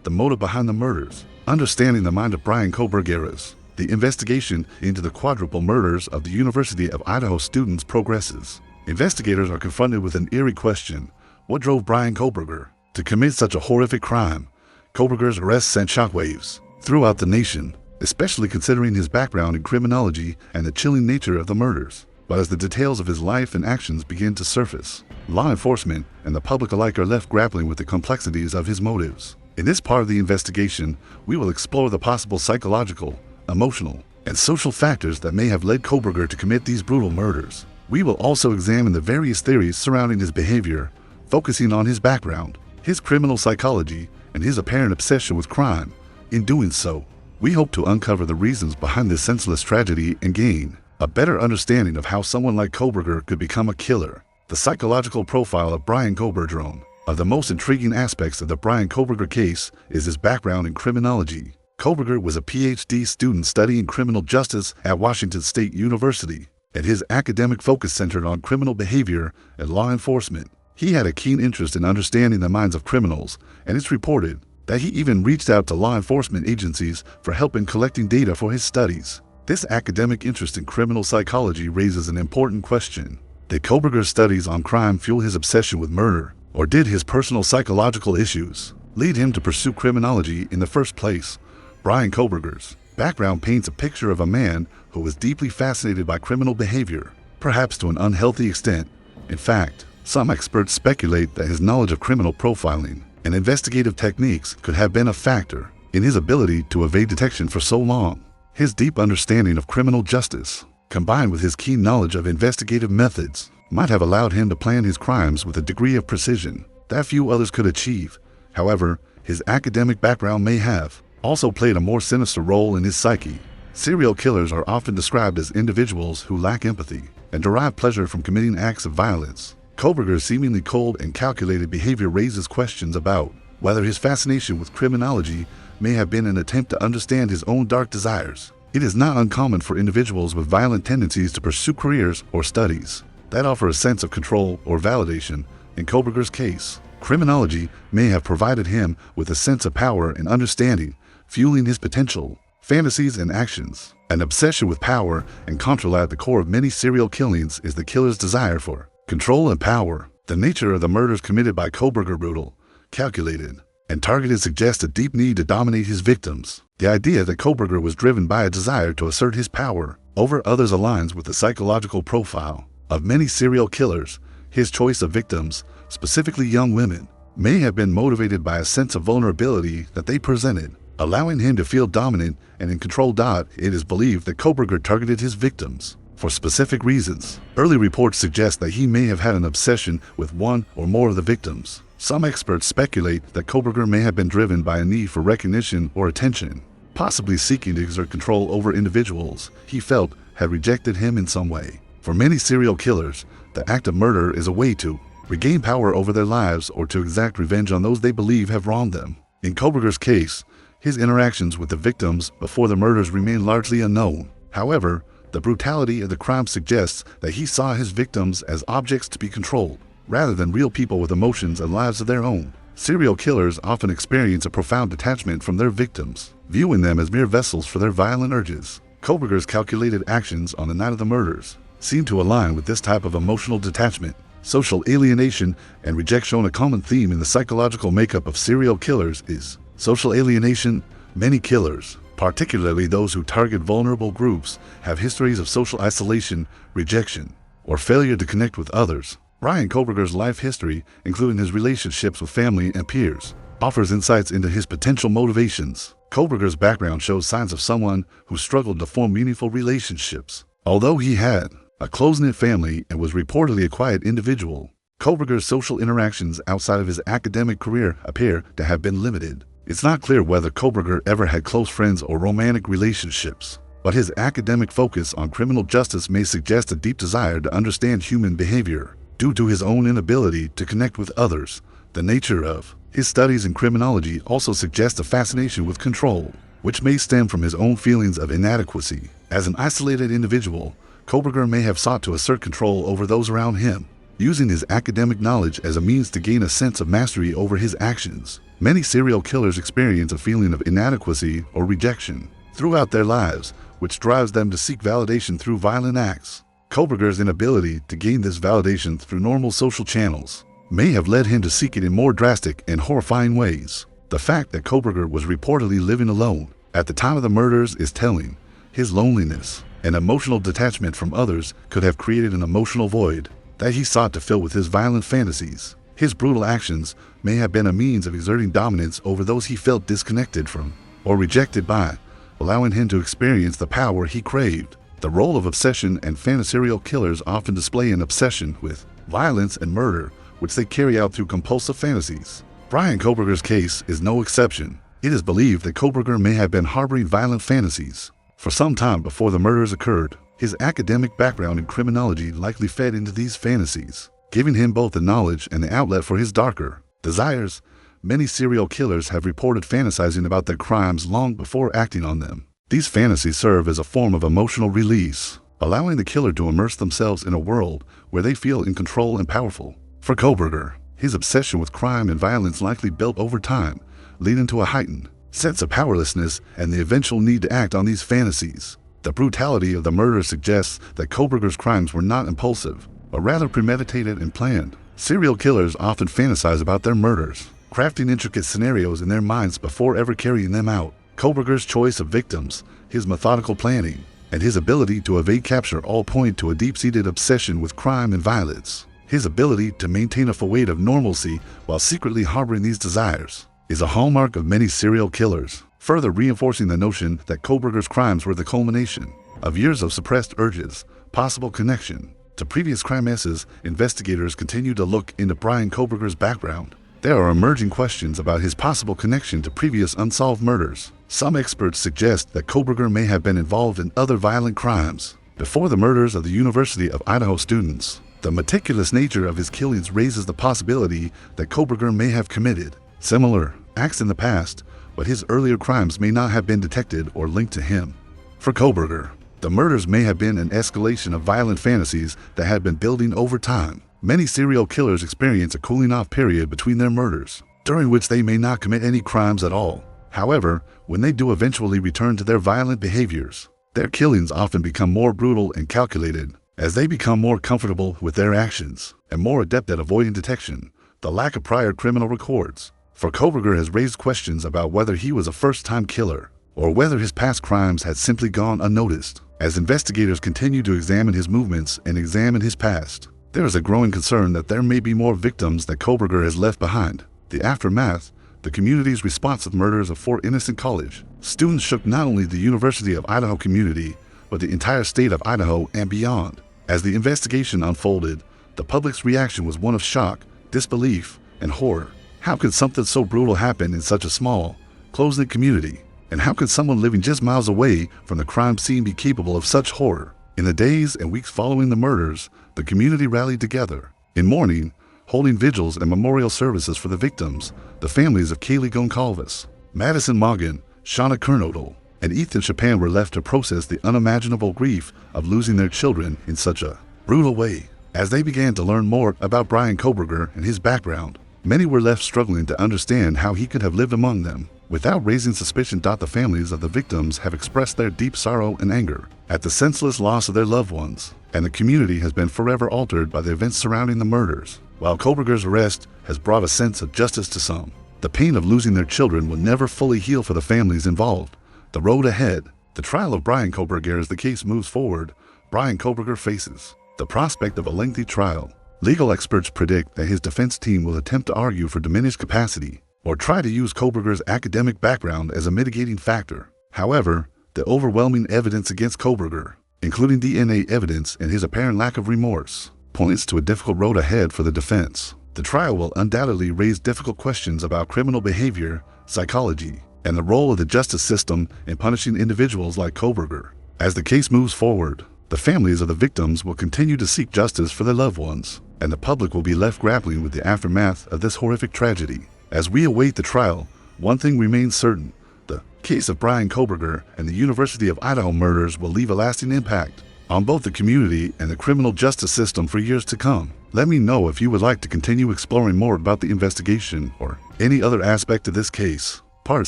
The motive behind the murders. Understanding the mind of Bryan Kohberger. The investigation into the quadruple murders of the University of Idaho students progresses. Investigators are confronted with an eerie question. What drove Bryan Kohberger to commit such a horrific crime? Kohberger's arrest sent shockwaves throughout the nation, especially considering his background in criminology and the chilling nature of the murders. But as the details of his life and actions begin to surface, law enforcement and the public alike are left grappling with the complexities of his motives. In this part of the investigation, we will explore the possible psychological, emotional, and social factors that may have led Kohberger to commit these brutal murders. We will also examine the various theories surrounding his behavior, focusing on his background, his criminal psychology, and his apparent obsession with crime. In doing so, we hope to uncover the reasons behind this senseless tragedy and gain a better understanding of how someone like Kohberger could become a killer. The psychological profile of Bryan Kohberger. One of the most intriguing aspects of the Bryan Kohberger case is his background in criminology. Kohberger was a PhD student studying criminal justice at Washington State University, and his academic focus centered on criminal behavior and law enforcement. He had a keen interest in understanding the minds of criminals, and it's reported that he even reached out to law enforcement agencies for help in collecting data for his studies. This academic interest in criminal psychology raises an important question. Did Kohberger's studies on crime fuel his obsession with murder, or did his personal psychological issues lead him to pursue criminology in the first place? Bryan Kohberger's background paints a picture of a man who was deeply fascinated by criminal behavior, perhaps to an unhealthy extent. In fact, some experts speculate that his knowledge of criminal profiling and investigative techniques could have been a factor in his ability to evade detection for so long. His deep understanding of criminal justice, combined with his keen knowledge of investigative methods, might have allowed him to plan his crimes with a degree of precision that few others could achieve. However, his academic background may have also played a more sinister role in his psyche. Serial killers are often described as individuals who lack empathy and derive pleasure from committing acts of violence. Kohberger's seemingly cold and calculated behavior raises questions about whether his fascination with criminology may have been an attempt to understand his own dark desires. It is not uncommon for individuals with violent tendencies to pursue careers or studies that offer a sense of control or validation. In Kohberger's case, criminology may have provided him with a sense of power and understanding, fueling his potential, fantasies, and actions. An obsession with power and control at the core of many serial killings is the killer's desire for control and power. The nature of the murders committed by Kohberger, brutal, calculated, and targeted, suggests a deep need to dominate his victims. The idea that Kohberger was driven by a desire to assert his power over others aligns with the psychological profile of many serial killers. His choice of victims, specifically young women, may have been motivated by a sense of vulnerability that they presented, allowing him to feel dominant and in control. It is believed that Kohberger targeted his victims for specific reasons. Early reports suggest that he may have had an obsession with one or more of the victims. Some experts speculate that Kohberger may have been driven by a need for recognition or attention, possibly seeking to exert control over individuals he felt had rejected him in some way. For many serial killers, the act of murder is a way to regain power over their lives or to exact revenge on those they believe have wronged them. In Kohberger's case, his interactions with the victims before the murders remain largely unknown. However, the brutality of the crime suggests that he saw his victims as objects to be controlled, rather than real people with emotions and lives of their own. Serial killers often experience a profound detachment from their victims, viewing them as mere vessels for their violent urges. Kohberger's calculated actions on the night of the murders seem to align with this type of emotional detachment. Social alienation and rejection. A common theme in the psychological makeup of serial killers is social alienation. Many killers, particularly those who target vulnerable groups, have histories of social isolation, rejection, or failure to connect with others. Bryan Kohberger's life history, including his relationships with family and peers, offers insights into his potential motivations. Kohberger's background shows signs of someone who struggled to form meaningful relationships. Although he had a close-knit family and was reportedly a quiet individual, Kohberger's social interactions outside of his academic career appear to have been limited. It's not clear whether Kohberger ever had close friends or romantic relationships, but his academic focus on criminal justice may suggest a deep desire to understand human behavior. Due to his own inability to connect with others, the nature of his studies in criminology also suggests a fascination with control, which may stem from his own feelings of inadequacy. As an isolated individual, Kohberger may have sought to assert control over those around him, using his academic knowledge as a means to gain a sense of mastery over his actions. Many serial killers experience a feeling of inadequacy or rejection throughout their lives, which drives them to seek validation through violent acts. Kohberger's inability to gain this validation through normal social channels may have led him to seek it in more drastic and horrifying ways. The fact that Kohberger was reportedly living alone at the time of the murders is telling. His loneliness and emotional detachment from others could have created an emotional void that he sought to fill with his violent fantasies. His brutal actions may have been a means of exerting dominance over those he felt disconnected from or rejected by, allowing him to experience the power he craved. The role of obsession and serial killers often display an obsession with violence and murder, which they carry out through compulsive fantasies. Bryan Kohberger's case is no exception. It is believed that Kohberger may have been harboring violent fantasies for some time before the murders occurred. His academic background in criminology likely fed into these fantasies, giving him both the knowledge and the outlet for his darker desires. Many serial killers have reported fantasizing about their crimes long before acting on them. These fantasies serve as a form of emotional release, allowing the killer to immerse themselves in a world where they feel in control and powerful. For Kohberger, his obsession with crime and violence likely built over time, leading to a heightened sense of powerlessness and the eventual need to act on these fantasies. The brutality of the murder suggests that Kohberger's crimes were not impulsive, but rather premeditated and planned. Serial killers often fantasize about their murders, crafting intricate scenarios in their minds before ever carrying them out. Kohberger's choice of victims, his methodical planning, and his ability to evade capture all point to a deep-seated obsession with crime and violence. His ability to maintain a facade of normalcy while secretly harboring these desires is a hallmark of many serial killers, further reinforcing the notion that Kohberger's crimes were the culmination of years of suppressed urges. Possible connection to previous crimes. Investigators continue to look into Bryan Kohberger's background. There are emerging questions about his possible connection to previous unsolved murders. Some experts suggest that Kohberger may have been involved in other violent crimes before the murders of the University of Idaho students. The meticulous nature of his killings raises the possibility that Kohberger may have committed similar acts in the past, but his earlier crimes may not have been detected or linked to him. For Kohberger, the murders may have been an escalation of violent fantasies that had been building over time. Many serial killers experience a cooling-off period between their murders, during which they may not commit any crimes at all. However, when they do eventually return to their violent behaviors, their killings often become more brutal and calculated as they become more comfortable with their actions and more adept at avoiding detection. The lack of prior criminal records for Kohberger has raised questions about whether he was a first-time killer or whether his past crimes had simply gone unnoticed. As investigators continue to examine his movements and examine his past, there is a growing concern that there may be more victims that Kohberger has left behind. The aftermath, the community's response to the murders of 4 innocent college students shook not only the University of Idaho community, but the entire state of Idaho and beyond. As the investigation unfolded, the public's reaction was one of shock, disbelief, and horror. How could something so brutal happen in such a small, close-knit community? And how could someone living just miles away from the crime scene be capable of such horror? In the days and weeks following the murders, the community rallied together in mourning, holding vigils and memorial services for the victims. The families of Kaylee Goncalves, Madison Morgan, Shauna Kernodle, and Ethan Chapin were left to process the unimaginable grief of losing their children in such a brutal way. As they began to learn more about Bryan Kohberger and his background, many were left struggling to understand how he could have lived among them without raising suspicion. The families of the victims have expressed their deep sorrow and anger at the senseless loss of their loved ones, and the community has been forever altered by the events surrounding the murders. While Kohberger's arrest has brought a sense of justice to some, the pain of losing their children will never fully heal for the families involved. The road ahead. The trial of Bryan Kohberger. As the case moves forward, Bryan Kohberger faces the prospect of a lengthy trial. Legal experts predict that his defense team will attempt to argue for diminished capacity or try to use Kohberger's academic background as a mitigating factor. However, the overwhelming evidence against Kohberger, including DNA evidence and his apparent lack of remorse, points to a difficult road ahead for the defense. The trial will undoubtedly raise difficult questions about criminal behavior, psychology, and the role of the justice system in punishing individuals like Kohberger. As the case moves forward, the families of the victims will continue to seek justice for their loved ones, and the public will be left grappling with the aftermath of this horrific tragedy. As we await the trial, one thing remains certain: the case of Bryan Kohberger and the University of Idaho murders will leave a lasting impact on both the community and the criminal justice system for years to come. Let me know if you would like to continue exploring more about the investigation or any other aspect of this case. Part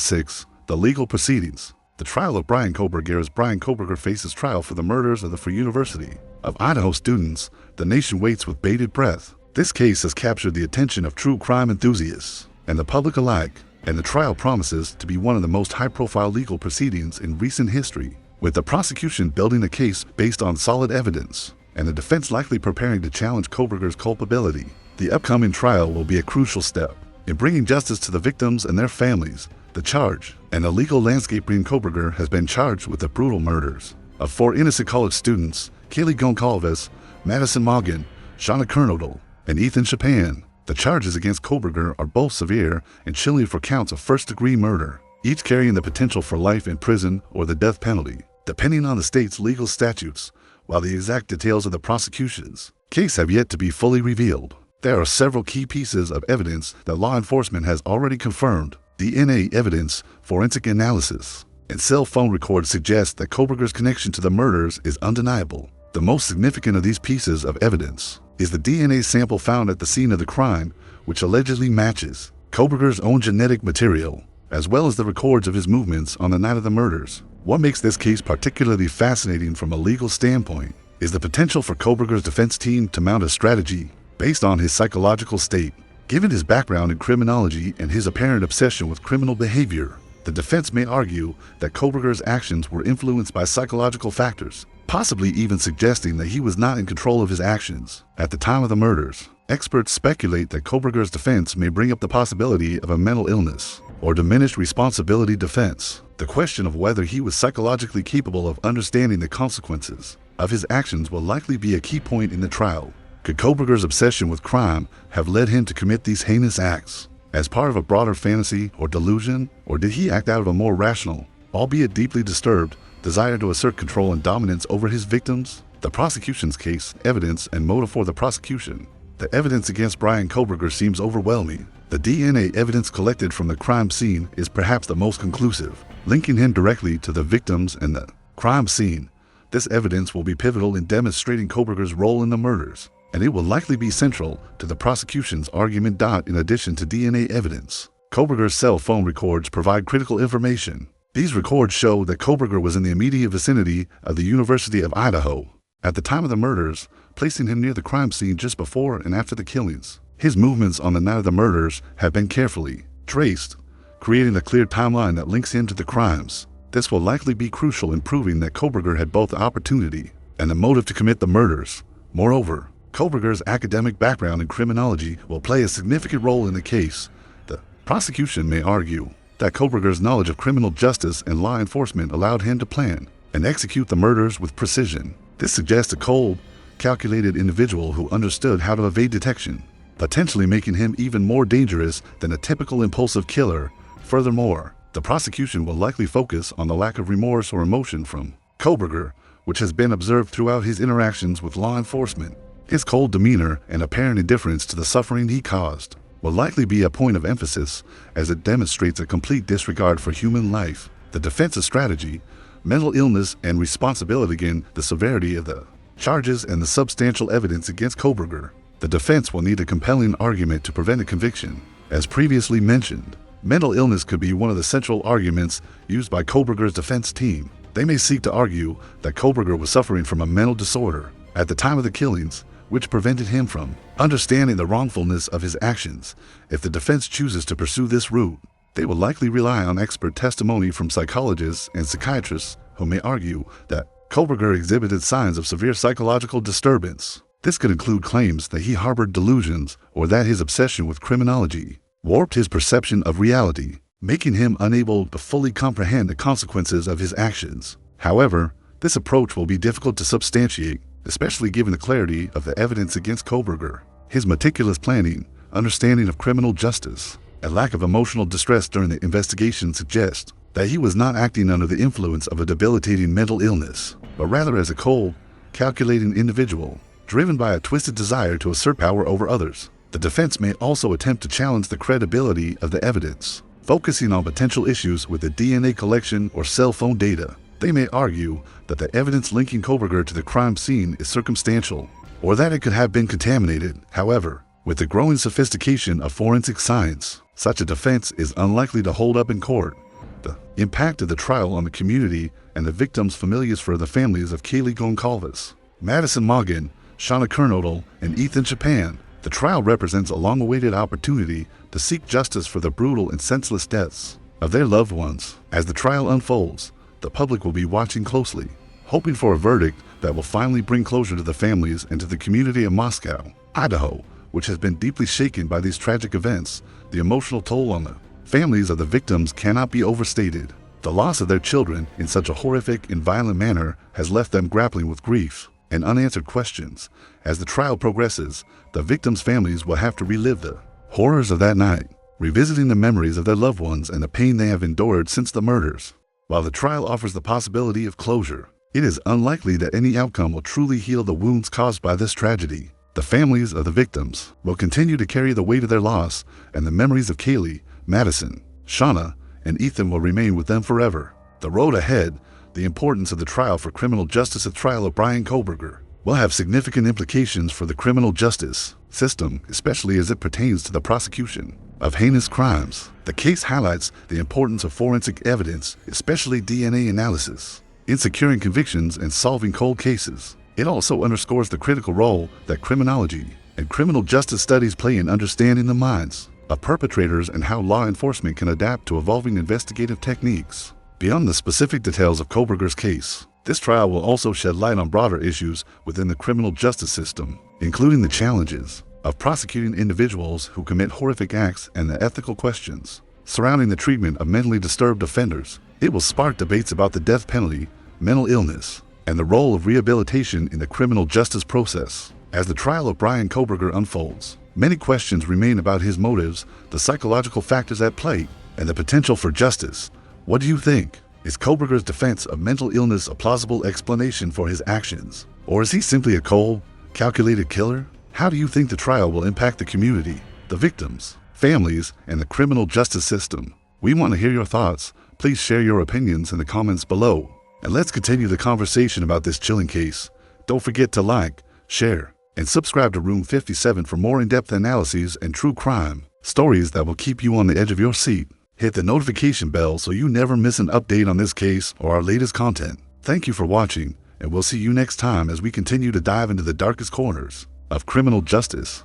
6. The Legal Proceedings. The trial of Bryan Kohberger. As Bryan Kohberger faces trial for the murders of the Free University of Idaho students, the nation waits with bated breath. This case has captured the attention of true crime enthusiasts and the public alike, and the trial promises to be one of the most high-profile legal proceedings in recent history, with the prosecution building a case based on solid evidence and the defense likely preparing to challenge Kohberger's culpability. The upcoming trial will be a crucial step in bringing justice to the victims and their families. The charge and the legal landscape. Bryan Kohberger has been charged with the brutal murders of 4 innocent college students, Kaylee Goncalves, Madison Morgan, Shauna Kernodle, and Ethan Chapin. The charges against Kohberger are both severe and chilling for counts of first-degree murder, each carrying the potential for life in prison or the death penalty, depending on the state's legal statutes. While the exact details of the prosecution's case have yet to be fully revealed, there are several key pieces of evidence that law enforcement has already confirmed. DNA evidence, forensic analysis, and cell phone records suggest that Kohberger's connection to the murders is undeniable. The most significant of these pieces of evidence is the DNA sample found at the scene of the crime, which allegedly matches Kohberger's own genetic material, as well as the records of his movements on the night of the murders. What makes this case particularly fascinating from a legal standpoint is the potential for Kohberger's defense team to mount a strategy based on his psychological state. Given his background in criminology and his apparent obsession with criminal behavior, the defense may argue that Kohberger's actions were influenced by psychological factors, possibly even suggesting that he was not in control of his actions at the time of the murders. Experts speculate that Kohberger's defense may bring up the possibility of a mental illness or diminished responsibility defense. The question of whether he was psychologically capable of understanding the consequences of his actions will likely be a key point in the trial. Could Kohberger's obsession with crime have led him to commit these heinous acts as part of a broader fantasy or delusion, or did he act out of a more rational, albeit deeply disturbed, desire to assert control and dominance over his victims? The prosecution's case, evidence, and motive for the prosecution. The evidence against Bryan Kohberger seems overwhelming. The DNA evidence collected from the crime scene is perhaps the most conclusive, linking him directly to the victims and the crime scene. This evidence will be pivotal in demonstrating Kohberger's role in the murders, and it will likely be central to the prosecution's argument. In addition to DNA evidence, Kohberger's cell phone records provide critical information. These records show that Kohberger was in the immediate vicinity of the University of Idaho at the time of the murders, placing him near the crime scene just before and after the killings. His movements on the night of the murders have been carefully traced, creating a clear timeline that links him to the crimes. This will likely be crucial in proving that Kohberger had both the opportunity and the motive to commit the murders. Moreover, Kohberger's academic background in criminology will play a significant role in the case. The prosecution may argue that Kohberger's knowledge of criminal justice and law enforcement allowed him to plan and execute the murders with precision. This suggests a cold, calculated individual who understood how to evade detection, potentially making him even more dangerous than a typical impulsive killer. Furthermore, the prosecution will likely focus on the lack of remorse or emotion from Kohberger, which has been observed throughout his interactions with law enforcement. His cold demeanor and apparent indifference to the suffering he caused will likely be a point of emphasis, as it demonstrates a complete disregard for human life. The defense's strategy, mental illness and responsibility. Again, the severity of the charges and the substantial evidence against Kohberger. The defense will need a compelling argument to prevent a conviction. As previously mentioned, mental illness could be one of the central arguments used by Kohberger's defense team. They may seek to argue that Kohberger was suffering from a mental disorder at the time of the killings, which prevented him from understanding the wrongfulness of his actions. If the defense chooses to pursue this route, they will likely rely on expert testimony from psychologists and psychiatrists who may argue that Kohberger exhibited signs of severe psychological disturbance. This could include claims that he harbored delusions or that his obsession with criminology warped his perception of reality, making him unable to fully comprehend the consequences of his actions. However, this approach will be difficult to substantiate, especially given the clarity of the evidence against Kohberger. His meticulous planning, understanding of criminal justice, and lack of emotional distress during the investigation suggest that he was not acting under the influence of a debilitating mental illness, but rather as a cold, calculating individual, driven by a twisted desire to assert power over others. The defense may also attempt to challenge the credibility of the evidence, focusing on potential issues with the DNA collection or cell phone data. They may argue that the evidence linking Kohberger to the crime scene is circumstantial, or that it could have been contaminated. However, with the growing sophistication of forensic science, such a defense is unlikely to hold up in court. The impact of the trial on the community and the victims' familiars for the families of Kaylee Goncalves, Madison Morgan, Shauna Kernodle, and Ethan Chapin. The trial represents a long-awaited opportunity to seek justice for the brutal and senseless deaths of their loved ones. As the trial unfolds, the public will be watching closely, hoping for a verdict that will finally bring closure to the families and to the community of Moscow, Idaho, which has been deeply shaken by these tragic events. The emotional toll on the families of the victims cannot be overstated. The loss of their children in such a horrific and violent manner has left them grappling with grief and unanswered questions. As the trial progresses, the victims' families will have to relive the horrors of that night, revisiting the memories of their loved ones and the pain they have endured since the murders. While the trial offers the possibility of closure, it is unlikely that any outcome will truly heal the wounds caused by this tragedy. The families of the victims will continue to carry the weight of their loss, and the memories of Kaylee, Madison, Shauna, and Ethan will remain with them forever. The road ahead, the importance of the trial for criminal justice. The trial of Bryan Kohberger will have significant implications for the criminal justice system, especially as it pertains to the prosecution of heinous crimes. The case highlights the importance of forensic evidence, especially DNA analysis, in securing convictions and solving cold cases. It also underscores the critical role that criminology and criminal justice studies play in understanding the minds of perpetrators and how law enforcement can adapt to evolving investigative techniques. Beyond the specific details of Kohberger's case, this trial will also shed light on broader issues within the criminal justice system, including the challenges of prosecuting individuals who commit horrific acts and the ethical questions surrounding the treatment of mentally disturbed offenders. It will spark debates about the death penalty, mental illness, and the role of rehabilitation in the criminal justice process. As the trial of Bryan Kohberger unfolds, many questions remain about his motives, the psychological factors at play, and the potential for justice. What do you think? Is Kohberger's defense of mental illness a plausible explanation for his actions? Or is he simply a cold, calculated killer? How do you think the trial will impact the community, the victims, families, and the criminal justice system? We want to hear your thoughts. Please share your opinions in the comments below. And let's continue the conversation about this chilling case. Don't forget to like, share, and subscribe to Room 57 for more in-depth analyses and true crime stories that will keep you on the edge of your seat. Hit the notification bell so you never miss an update on this case or our latest content. Thank you for watching, and we'll see you next time as we continue to dive into the darkest corners of criminal justice.